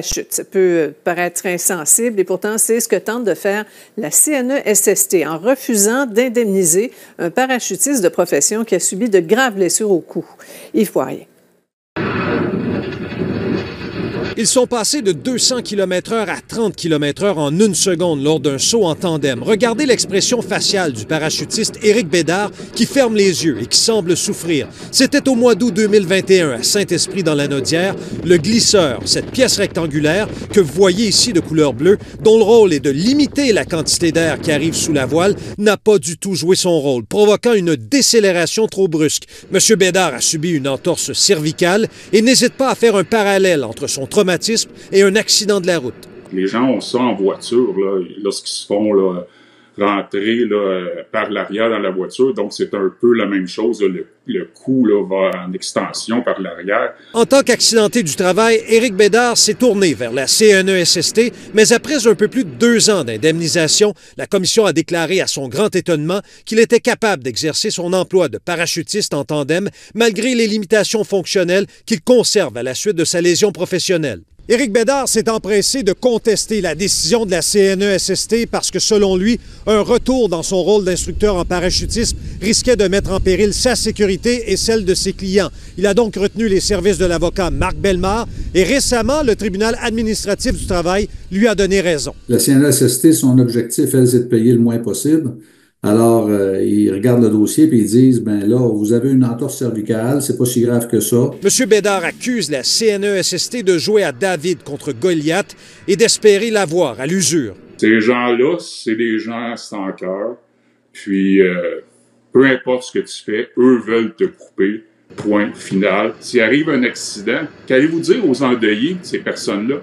Chute. Ça peut paraître insensible et pourtant, c'est ce que tente de faire la CNESST en refusant d'indemniser un parachutiste de profession qui a subi de graves blessures au cou. Yves Poirier. Ils sont passés de 200 km/h à 30 km/h en une seconde lors d'un saut en tandem. Regardez l'expression faciale du parachutiste Éric Bédard qui ferme les yeux et qui semble souffrir. C'était au mois d'août 2021 à Saint-Esprit dans la Naudière. Le glisseur, cette pièce rectangulaire que vous voyez ici de couleur bleue, dont le rôle est de limiter la quantité d'air qui arrive sous la voile, n'a pas du tout joué son rôle, provoquant une décélération trop brusque. M. Bédard a subi une entorse cervicale et n'hésite pas à faire un parallèle entre son traumatisme et un accident de la route. Les gens ont ça en voiture lorsqu'ils se font rentrer par l'arrière dans la voiture. Donc, c'est un peu la même chose. Le cou va en extension par l'arrière. En tant qu'accidenté du travail, Éric Bédard s'est tourné vers la CNESST, mais après un peu plus de 2 ans d'indemnisation, la commission a déclaré à son grand étonnement qu'il était capable d'exercer son emploi de parachutiste en tandem malgré les limitations fonctionnelles qu'il conserve à la suite de sa lésion professionnelle. Éric Bédard s'est empressé de contester la décision de la CNESST parce que, selon lui, un retour dans son rôle d'instructeur en parachutisme risquait de mettre en péril sa sécurité et celle de ses clients. Il a donc retenu les services de l'avocat Marc Bellemare et récemment, le tribunal administratif du travail lui a donné raison. La CNESST, son objectif, elle, c'est de payer le moins possible. Alors, ils regardent le dossier et ils disent, ben là, vous avez une entorse cervicale, c'est pas si grave que ça. M. Bédard accuse la CNESST de jouer à David contre Goliath et d'espérer l'avoir à l'usure. Ces gens-là, c'est des gens sans cœur. Puis, peu importe ce que tu fais, eux veulent te couper. Point final. S'il arrive un accident, qu'allez-vous dire aux endeuillés, ces personnes-là?